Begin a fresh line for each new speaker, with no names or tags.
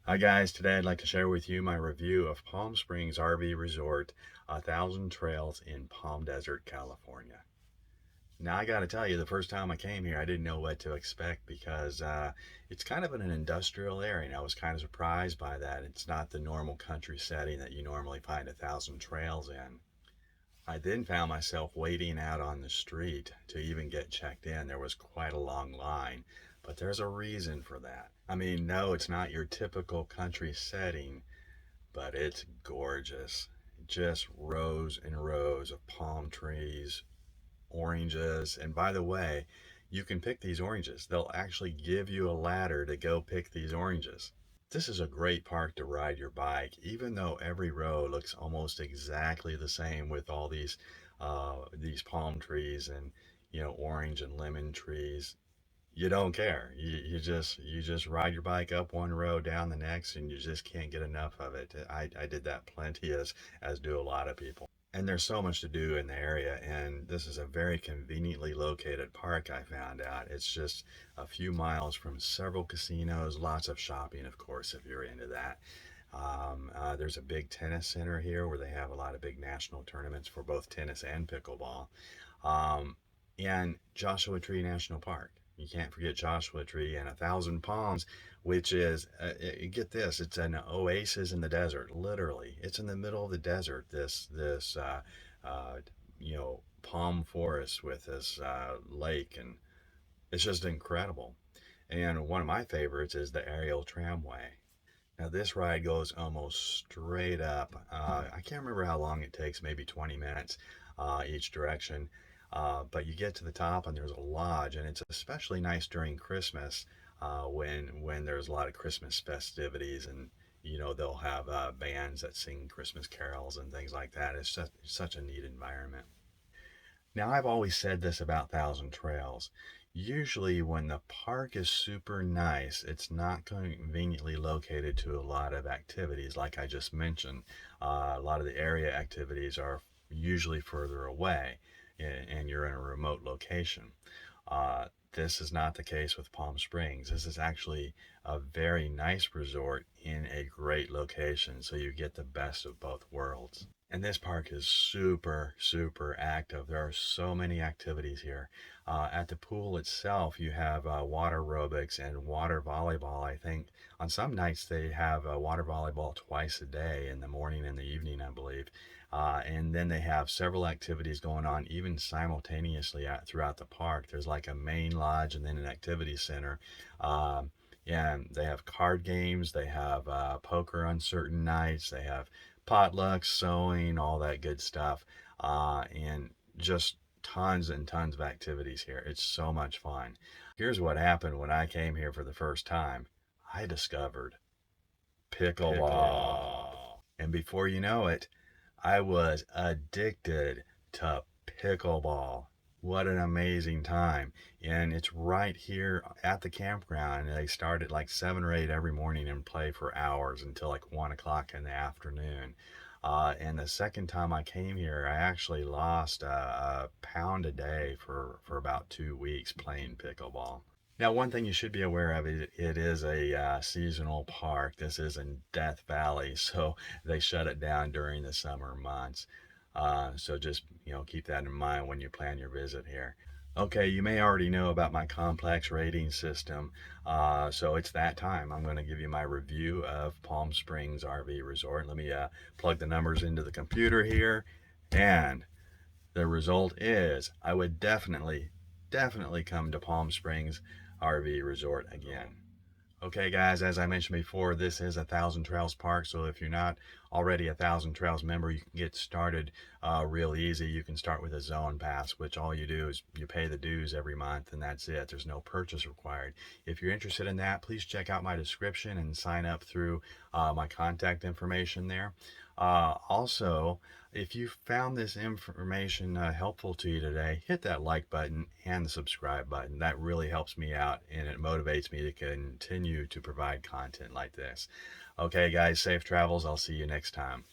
Hi guys, today I'd like to share with you my review of Palm Springs RV Resort, 1,000 Trails in Palm Desert, California. Now I gotta tell you, the first time I came here, I didn't know what to expect because it's kind of in an industrial area, and I was kind of surprised by that. It's not the normal country setting that you normally find 1,000 Trails in. I then found myself waiting out on the street to even get checked in. There was quite a long line, but there's a reason for that. I mean, no, it's not your typical country setting, but it's gorgeous. Just rows and rows of palm trees, oranges, and by the way, you can pick these oranges. They'll actually give you a ladder to go pick these oranges. This is a great park to ride your bike, even though every row looks almost exactly the same with all these palm trees and orange and lemon trees. You don't care. You just ride your bike up one row, down the next, and you just can't get enough of it. I did that plenty, as do a lot of people. And there's so much to do in the area, and this is a very conveniently located park. I found out it's just a few miles from several casinos, lots of shopping, of course, if you're into that. There's a big tennis center here where they have a lot of big national tournaments for both tennis and pickleball. Um, and Joshua Tree National Park. You can't forget Joshua Tree and 1,000 Palms, which is, get this, it's an oasis in the desert. Literally, it's in the middle of the desert. This palm forest with this lake, and it's just incredible. And one of my favorites is the aerial tramway. Now this ride goes almost straight up. I can't remember how long it takes, maybe 20 minutes each direction. But you get to the top and there's a lodge, and it's especially nice during Christmas when there's a lot of Christmas festivities, and they'll have bands that sing Christmas carols and things like that. It's such a neat environment. Now, I've always said this about Thousand Trails. Usually, when the park is super nice, it's not conveniently located to a lot of activities, like I just mentioned. A lot of the area activities are usually further away, and you're in a remote location. This is not the case with Palm Springs. This is actually a very nice resort in a great location, so you get the best of both worlds. And this park is super, super active. There are so many activities here. At the pool itself, you have water aerobics and water volleyball. I think on some nights they have water volleyball twice a day, in the morning and the evening, I believe. And then they have several activities going on, even simultaneously throughout the park. There's like a main lodge and then an activity center. And they have card games, they have poker on certain nights, they have potlucks, sewing, all that good stuff, and just tons and tons of activities here. It's so much fun. Here's what happened when I came here for the first time. I discovered pickleball. And before you know it, I was addicted to pickleball. What an amazing time. And it's right here at the campground. They start at like 7 or 8 every morning and play for hours until like 1 o'clock in the afternoon. And the second time I came here, I actually lost a pound a day for about 2 weeks playing pickleball. Now, one thing you should be aware of is it is a seasonal park. This is in Death Valley, so they shut it down during the summer months. So just keep that in mind when you plan your visit here. Okay, you may already know about my complex rating system, so it's that time. I'm going to give you my review of Palm Springs RV Resort. Let me plug the numbers into the computer here, and the result is I would definitely, definitely come to Palm Springs RV Resort again. Okay, guys, as I mentioned before, this is 1,000 Trails Park, so if you're not already a 1,000 Trails member, you can get started real easy. You can start with a zone pass, which all you do is you pay the dues every month, and that's it. There's no purchase required. If you're interested in that, please check out my description and sign up through my contact information there. Also, if you found this information helpful to you today, hit that like button and the subscribe button. That really helps me out, and it motivates me to continue to provide content like this. Okay, guys, safe travels. I'll see you next time.